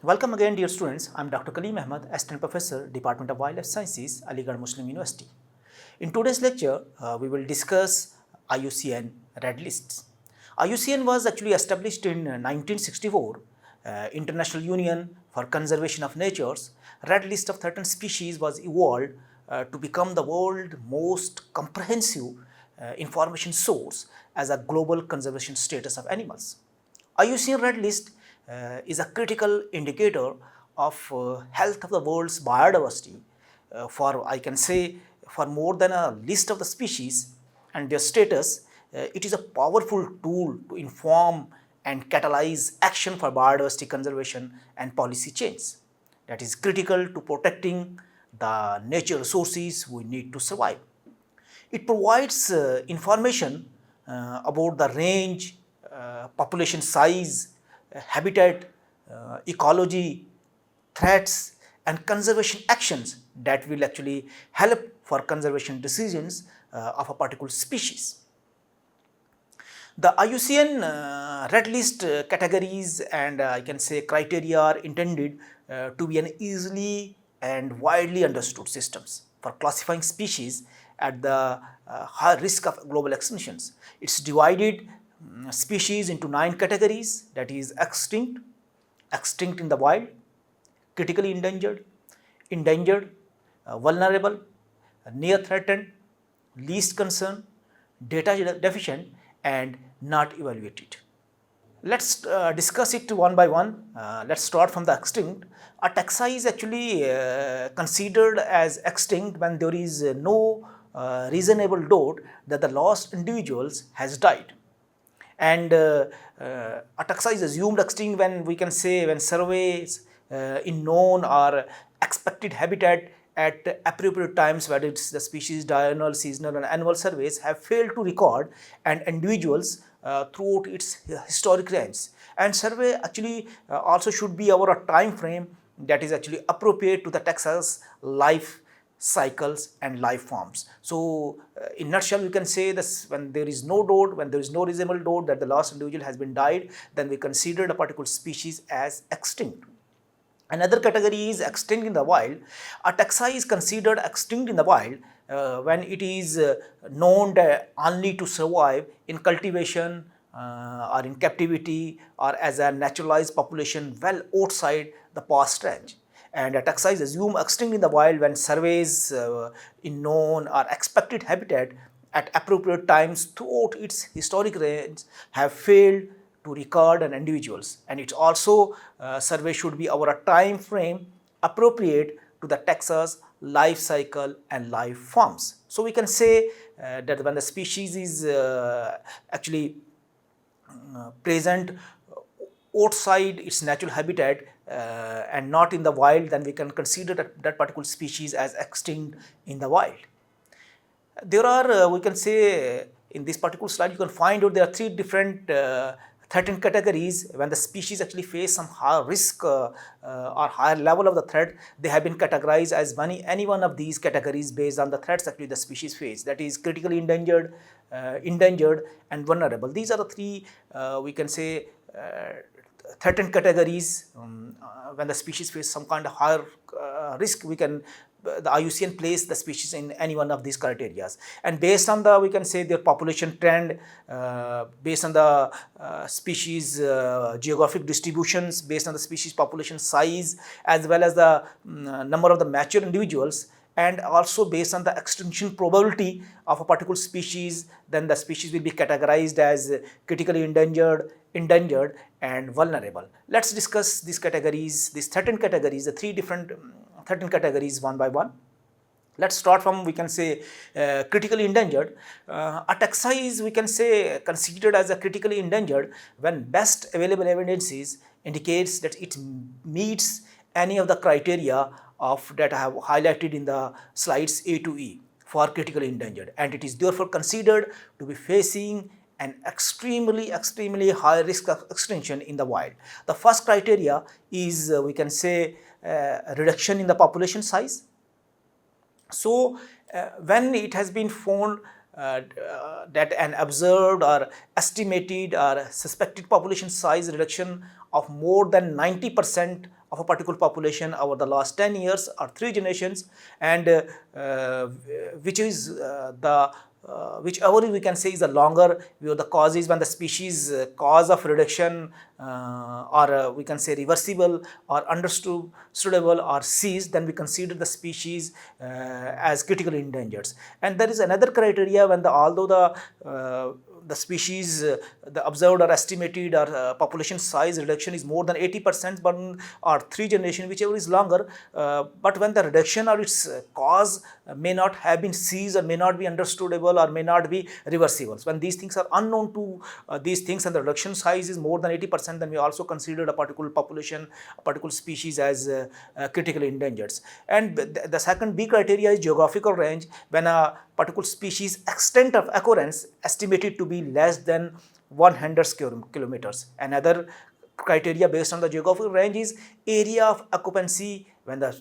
Welcome again, dear students. I am Dr. Kaleem Ahmed, Assistant Professor, Department of Wildlife Sciences, Aligarh Muslim University. In today's lecture, we will discuss IUCN Red Lists. IUCN was actually established in 1964, International Union for Conservation of Nature's Red List of certain species was evolved to become the world's most comprehensive information source as a global conservation status of animals. IUCN Red List is a critical indicator of health of the world's biodiversity for, I can say, for more than a list of the species and their status. It is a powerful tool to inform and catalyze action for biodiversity conservation and policy change that is critical to protecting the nature resources we need to survive. It provides information about the range, population size, habitat, ecology, threats and conservation actions that will actually help for conservation decisions of a particular species. The IUCN Red List categories and I can say criteria are intended to be an easily and widely understood systems for classifying species at the high risk of global extinctions. It's divided species into 9 categories, that is extinct, extinct in the wild, critically endangered, endangered, vulnerable, near threatened, least concern, data deficient and not evaluated. Let's discuss it one by one. Let's start from the extinct. A taxa is actually considered as extinct when there is no reasonable doubt that the lost individuals has died. And a taxa is assumed extinct when we can say when surveys in known or expected habitat at appropriate times, whether it's the species diurnal, seasonal and annual surveys have failed to record and individuals throughout its historic range. And survey actually also should be our time frame that is actually appropriate to the taxa's life cycles and life forms. So in nutshell we can say this: when there is no doubt, when there is no reasonable doubt that the last individual has been died, then we consider a particular species as extinct. Another category is extinct in the wild. A taxa is considered extinct in the wild when it is known only to survive in cultivation or in captivity or as a naturalized population well outside the past range. And a taxa is assumed extinct in the wild when surveys in known or expected habitat at appropriate times throughout its historic range have failed to record an individuals, and it's also survey should be our time frame appropriate to the taxa's life cycle and life forms. So we can say that when the species is actually present outside its natural habitat and not in the wild, then we can consider that particular species as extinct in the wild. There are we can say in this particular slide you can find out there are 3 different threatened categories. When the species actually face some high risk or higher level of the threat, they have been categorized as any one of these categories based on the threats actually the species face, that is critically endangered, endangered and vulnerable. These are the 3 we can say threatened categories. When the species face some kind of higher risk, we can the IUCN place the species in any one of these criteria, and based on the we can say their population trend, based on the species geographic distributions, based on the species population size, as well as the number of the mature individuals, and also based on the extinction probability of a particular species, then the species will be categorized as critically endangered, endangered and vulnerable. Let's discuss these categories, these threatened categories, the 3 different threatened categories one by one. Let's start from we can say critically endangered. A taxa is we can say considered as a critically endangered when best available evidences indicates that it meets any of the criteria of that I have highlighted in the slides A to E for critically endangered, and it is therefore considered to be facing an extremely high risk of extinction in the wild. The first criteria is we can say reduction in the population size. So when it has been found that an observed or estimated or suspected population size reduction of more than 90% of a particular population over the last 10 years or 3 generations, and which is whichever we can say is the longer, the causes when the species cause of reduction or we can say reversible or understandable or ceased, then we consider the species as critically endangered. And there is another criteria when although the species, the observed or estimated or population size reduction is more than 80%, but or 3 generation, whichever is longer, but when the reduction or its cause may not have been seized or may not be understandable or may not be reversible. When these things are unknown to these things and the reduction size is more than 80%, then we also consider a particular population, a particular species as critically endangered. And the second B criteria is geographical range, when a particular species extent of occurrence estimated to be less than 100 square kilometers. Another criteria based on the geographical range is area of occupancy, when the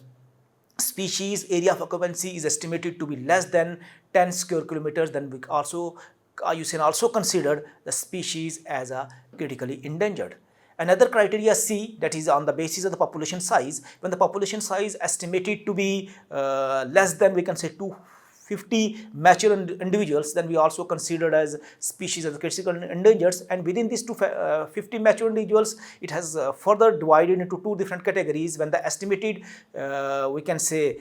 species area of occupancy is estimated to be less than 10 square kilometers, then we also IUCN also considered the species as a critically endangered. Another criteria C, that is on the basis of the population size, when the population size estimated to be less than we can say 250 mature individuals, then we also considered as species as critically endangered. And within these 250 mature individuals, it has further divided into 2 different categories. When the estimated we can say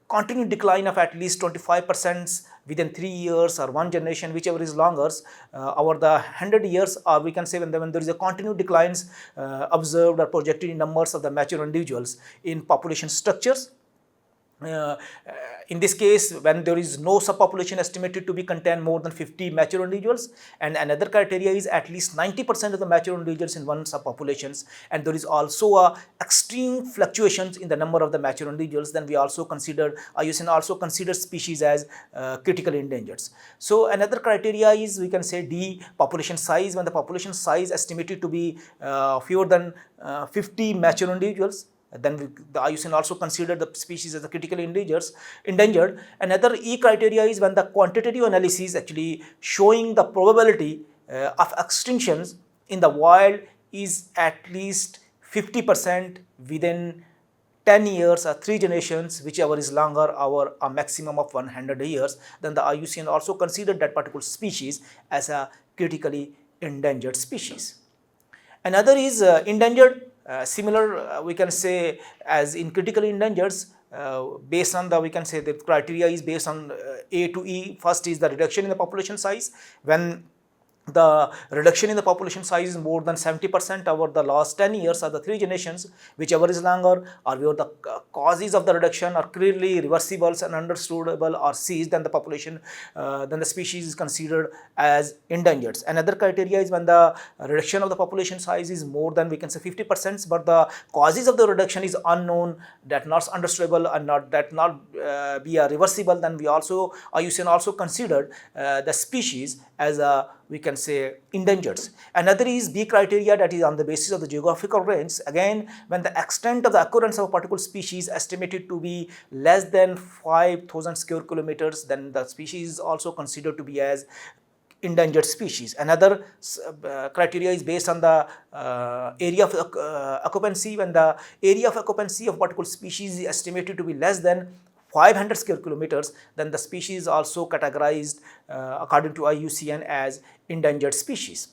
continued decline of at least 25% within 3 years or 1 generation, whichever is longer, over the 100 years, or we can say when there is a continued declines observed or projected in numbers of the mature individuals in population structures. In this case, when there is no subpopulation estimated to be contain more than 50 mature individuals, and another criteria is at least 90% of the mature individuals in one subpopulations, and there is also a extreme fluctuations in the number of the mature individuals, then we also consider, IUCN also considers species as critically endangered. So another criteria is we can say D, population size, when the population size estimated to be fewer than 50 mature individuals, then the IUCN also considered the species as a critically endangered. Another E criteria is when the quantitative analysis actually showing the probability of extinctions in the wild is at least 50% within 10 years or 3 generations, whichever is longer, or a maximum of 100 years, then the IUCN also considered that particular species as a critically endangered species. Another is endangered. Similar we can say as in critically endangered, based on the we can say the criteria is based on A to E. First is the reduction in the population size. When the reduction in the population size is more than 70% over the last 10 years or the 3 generations, whichever is longer, or where the causes of the reduction are clearly reversible and understandable or seized, then the population, then the species is considered as endangered. Another criteria is when the reduction of the population size is more than we can say 50%, but the causes of the reduction is unknown, that not understandable and not be reversible, then we also IUCN also considered the species as a we can say endangered. Another is B criteria, that is on the basis of the geographical range. Again, when the extent of the occurrence of a particular species estimated to be less than 5,000 square kilometers, then the species is also considered to be as endangered species. Another criteria is based on the area of occupancy. When the area of occupancy of particular species is estimated to be less than 500 square kilometers, then the species is also categorized according to IUCN as endangered species.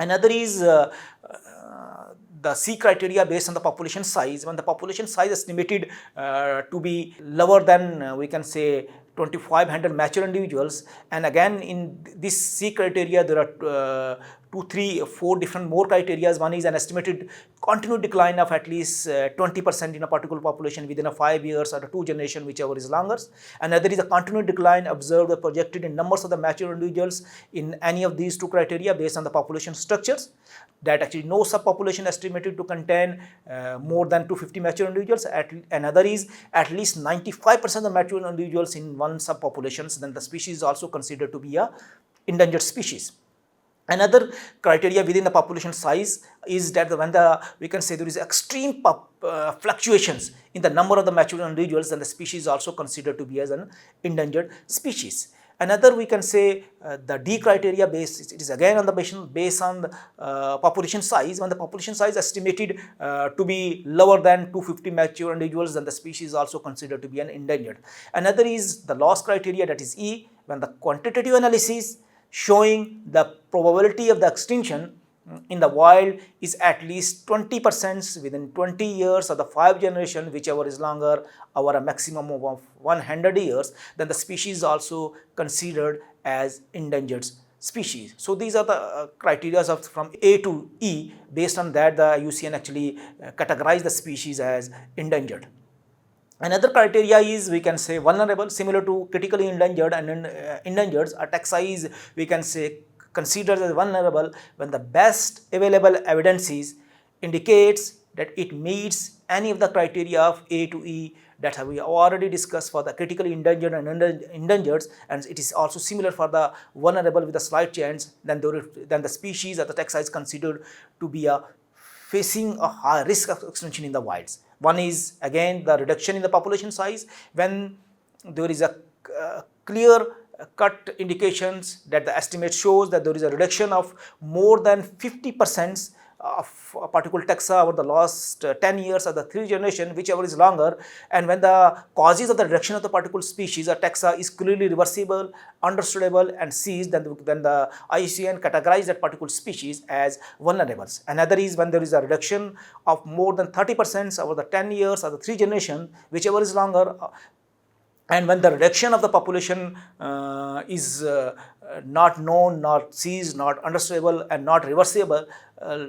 Another is the C criteria based on the population size. When the population size estimated to be lower than we can say 2,500 mature individuals, and again in this C criteria there are 2, 3, 4 different more criteria. One is an estimated continued decline of at least 20% in a particular population within a 5 years or a 2 generation, whichever is longer. Another is a continued decline observed or projected in numbers of the mature individuals in any of these 2 criteria based on the population structures, that actually no subpopulation estimated to contain more than 250 mature individuals. Another is at least 95% of the mature individuals in one subpopulations, then the species is also considered to be a endangered species. Another criteria within the population size is that when we can say there is extreme fluctuations in the number of the mature individuals, then the species is also considered to be as an endangered species. Another, we can say, the D criteria based, it is again on the based on the population size. When the population size estimated to be lower than 250 mature individuals, then the species is also considered to be an endangered. Another is the loss criteria, that is E, when the quantitative analysis showing the probability of the extinction in the wild is at least 20% within 20 years of the 5 generation, whichever is longer, or a maximum of 100 years, then the species is also considered as endangered species. So these are the criteria of from A to E. Based on that, the IUCN actually categorize the species as endangered. Another criteria is, we can say, vulnerable, similar to critically endangered and endangered. A taxa is, we can say, considered as vulnerable when the best available evidence indicates that it meets any of the criteria of A to E that we already discussed for the critically endangered and endangered, and it is also similar for the vulnerable with a slight change. Then the species or the taxa is considered to be facing a high risk of extinction in the wilds. One is again the reduction in the population size, when there is a clear cut indications that the estimate shows that there is a reduction of more than 50% of a particular taxa over the last 10 years or the 3 generation, whichever is longer, and when the causes of the reduction of the particular species or taxa is clearly reversible, understandable and seized, then the IUCN categorize that particular species as vulnerables. Another is when there is a reduction of more than 30% over the 10 years or the 3 generation, whichever is longer, and when the reduction of the population is not known, not seized, not understandable and not reversible,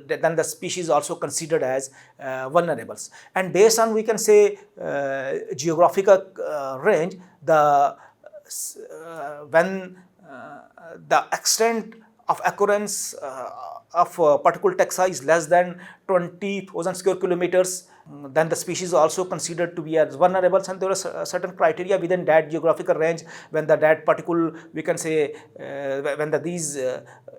then the species is also considered as vulnerables. And based on, we can say, geographical range, when the extent of occurrence of particular taxa is less than 20,000 square kilometers, then the species is also considered to be as vulnerable. And there are certain criteria within that geographical range when that particular, we can say, when these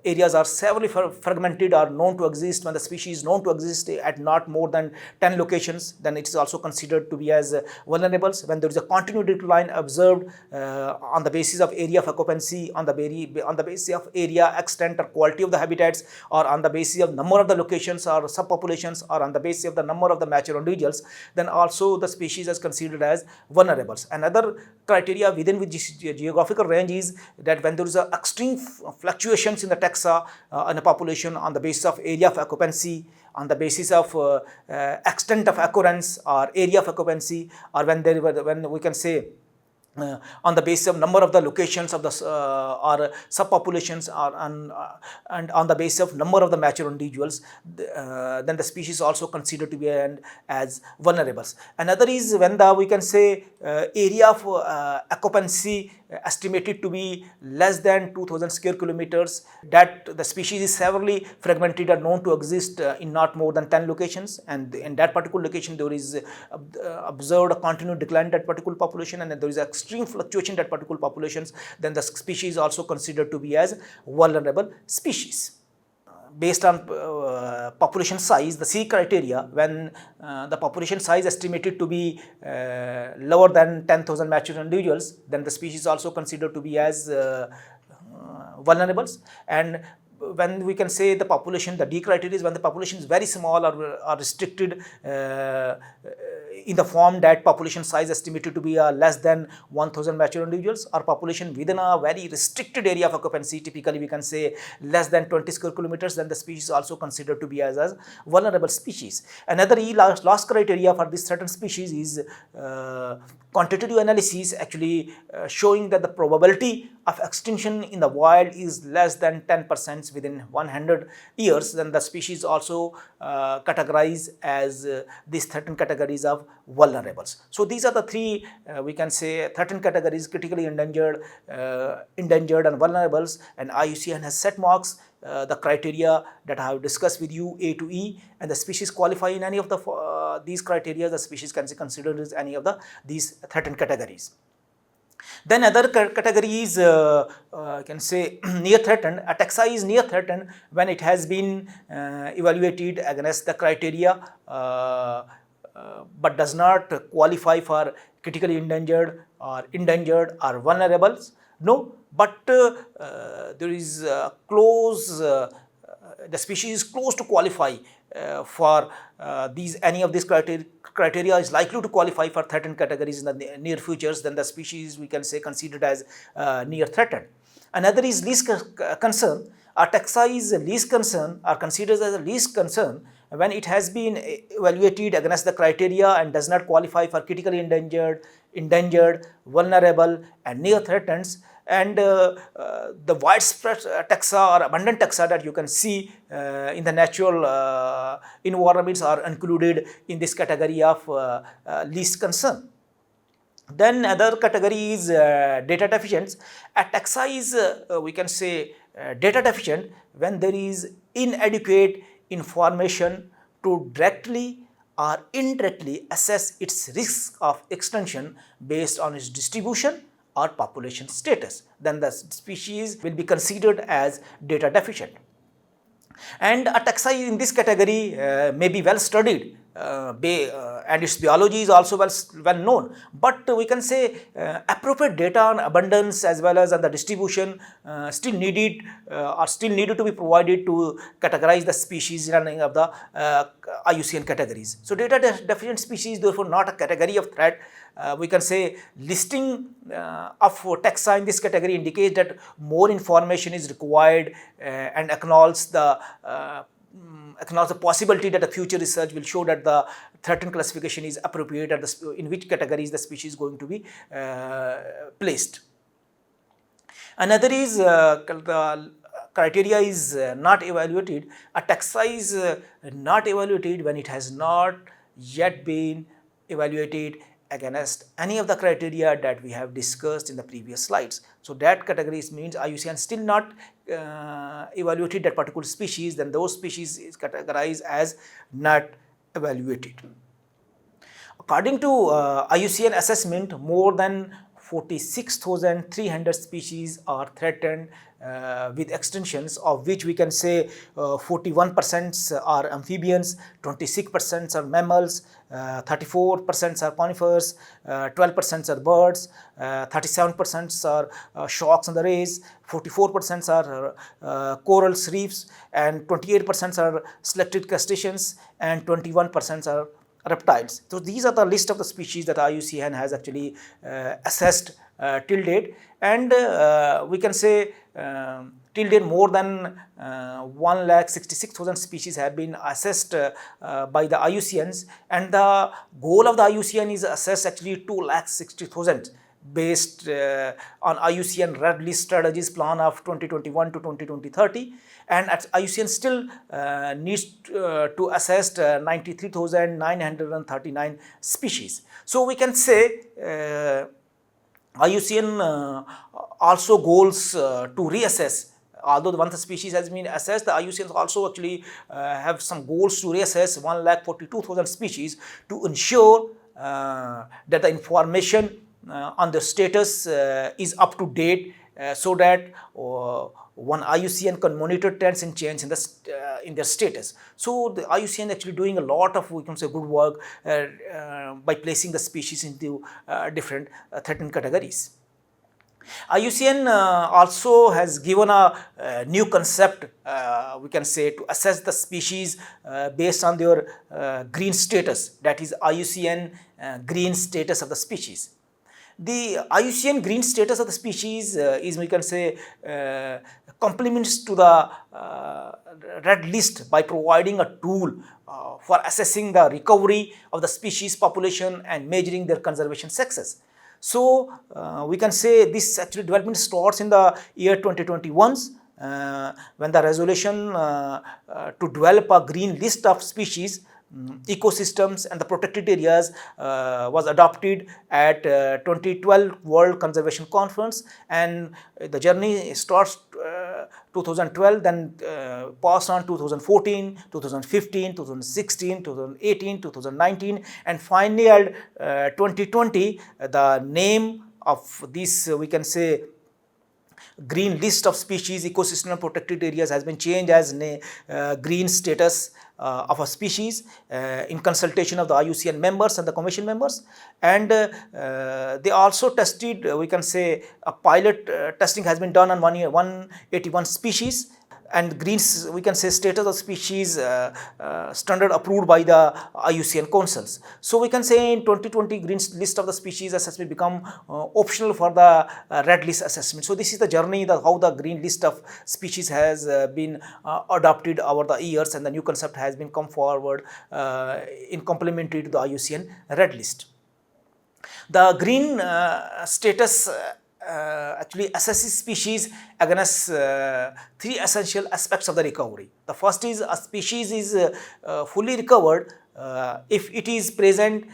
areas are severely fragmented or known to exist, when the species is known to exist at not more than 10 locations, then it is also considered to be as vulnerables. When there is a continued decline observed on the basis of area of occupancy, on the basis of area, extent or quality of the habitats, or on the basis of number of the locations or subpopulations, or on the basis of the number of the mature individuals, then also the species is considered as vulnerables. Another criteria within which geographical range is that when there is a extreme fluctuations in the taxa in a population on the basis of area of occupancy, on the basis of extent of occurrence or area of occupancy, or when we can say on the basis of number of the locations of the or subpopulations, and on the basis of number of the mature individuals, then the species is also considered to be as vulnerables. Another is when we can say area of occupancy estimated to be less than 2,000 square kilometers, that the species is severely fragmented or known to exist in not more than 10 locations, and in that particular location there is observed a continued decline in that particular population, and there is extreme fluctuation in that particular populations, then the species is also considered to be as vulnerable species. Based on population size, the C criteria, when the population size estimated to be lower than 10,000 mature individuals, then the species is also considered to be as vulnerables. And when we can say the population, the D criteria is when the population is very small or restricted in the form that population size estimated to be less than 1,000 mature individuals, or population within a very restricted area of occupancy, typically we can say less than 20 square kilometers, then the species is also considered to be as vulnerable species. Another loss criteria for this certain species is quantitative analysis actually showing that the probability of extinction in the wild is less than 10% within 100 years, then the species also categorized as these 13 categories of vulnerables. So these are the three, we can say, 13 categories: critically endangered, endangered and vulnerables, and IUCN has set marks the criteria that I have discussed with you, A to E, and the species qualify in any of the these criteria, the species can be considered as any of these 13 categories. Then other category is, I can say, near threatened. A taxa is near threatened when it has been evaluated against the criteria but does not qualify for critically endangered or vulnerables. No, but there is close, the species is close to qualify for any of these criteria is likely to qualify for threatened categories in the near futures. Then the species we can say considered as near threatened. Another is least concern. A taxa is least concern or considered as a least concern when it has been evaluated against the criteria and does not qualify for critically endangered, vulnerable and near threatened. And the widespread taxa or abundant taxa that you can see in the natural environments are included in this category of least concern. Then other category is data deficient. A taxa is we can say data deficient when there is inadequate information to directly or indirectly assess its risk of extinction based on its distribution or population status. Then the species will be considered as data deficient. And a taxa in this category may be well studied and its biology is also well known, but we can say appropriate data on abundance as well as on the distribution still needed to be provided to categorize the species in any of the IUCN categories. So data deficient species therefore not a category of threat. We can say listing of taxa in this category indicates that more information is required and acknowledge the possibility that the future research will show that the threatened classification is appropriate and in which categories the species is going to be placed. Another is the criteria is not evaluated. A taxa is not evaluated when it has not yet been evaluated against any of the criteria that we have discussed in the previous slides. So that categories means IUCN still not evaluated that particular species, then those species is categorized as not evaluated. According to IUCN assessment, more than 46,300 species are threatened with extinctions, of which we can say 41% are amphibians, 26% are mammals, 34% are conifers, 12% are birds, 37% are sharks and the rays, 44% are corals, reefs, and 28% are selected crustaceans, and 21% are reptiles. So these are the list of the species that IUCN has actually assessed till date, and we can say till date more than 1,66,000 species have been assessed by the IUCNs, and the goal of the IUCN is assess actually 2,60,000 based on IUCN Red List strategies plan of 2021 to 2030, and IUCN still needs to assess 93,939 species. So we can say IUCN also goals to reassess. Although once the species has been assessed, the IUCNs also actually have some goals to reassess 1,42,000 species to ensure that the information on the status is up to date, so that one IUCN can monitor trends and change in their status. So the IUCN actually doing a lot of, we can say, good work by placing the species into different threatened categories. IUCN also has given a new concept, we can say, to assess the species based on their green status, that is IUCN green status of the species. The IUCN green status of the species is, we can say, complements to the Red List by providing a tool for assessing the recovery of the species population and measuring their conservation success. So we can say this actually development starts in the year 2021 when the resolution to develop a green list of species, ecosystems and the protected areas was adopted at 2012 World Conservation Conference, and the journey starts 2012, then passed on 2014, 2015, 2016, 2018, 2019, and finally at 2020 the name of this, we can say, green list of species, ecosystem protected areas has been changed as green status of a species in consultation of the IUCN members and the commission members. And they also tested, we can say a pilot testing has been done on 181 species, and green, we can say, status of species standard approved by the IUCN councils. So we can say in 2020 green list of the species assessment become optional for the red list assessment. So this is the journey, how the green list of species has been adopted over the years, and the new concept has been come forward in complementary to the IUCN red list. The green status actually assesses species against three essential aspects of the recovery. The first is a species is fully recovered if it is present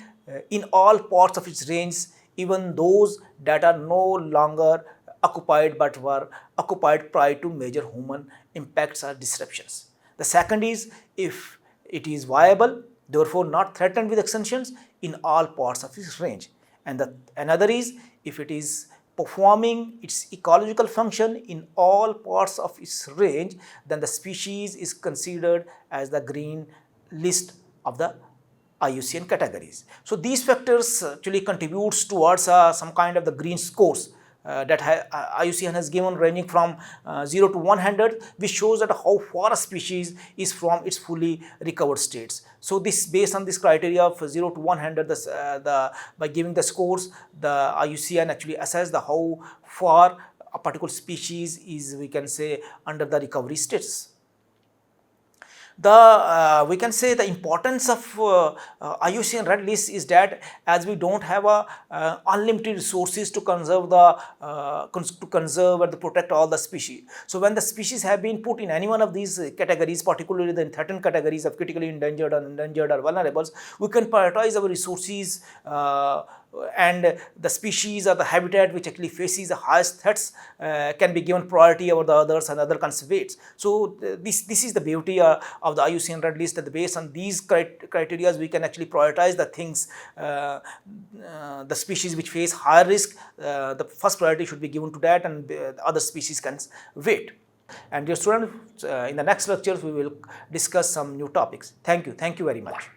in all parts of its range, even those that are no longer occupied but were occupied prior to major human impacts or disruptions. The second is if it is viable, therefore not threatened with extinctions in all parts of its range. And another is if it is performing its ecological function in all parts of its range, then the species is considered as the green list of the IUCN categories. So these factors actually contributes towards some kind of the green scores that IUCN has given, ranging from 0 to 100, which shows that how far a species is from its fully recovered states. So this, based on this criteria of 0 to 100, by giving the scores, the IUCN actually assess the how far a particular species is, we can say, under the recovery status. We can say the importance of IUCN Red List is that as we don't have unlimited resources to conserve and to protect all the species. So when the species have been put in any one of these categories, particularly the threatened categories of critically endangered or endangered or vulnerables, we can prioritize our resources and the species or the habitat which actually faces the highest threats can be given priority over the others and other conservates. So this is the beauty of the IUCN Red List, that based on these criteria we can actually prioritize the things, the species which face higher risk, the first priority should be given to that, and the other species can wait. And dear students, in the next lectures we will discuss some new topics. Thank you very much.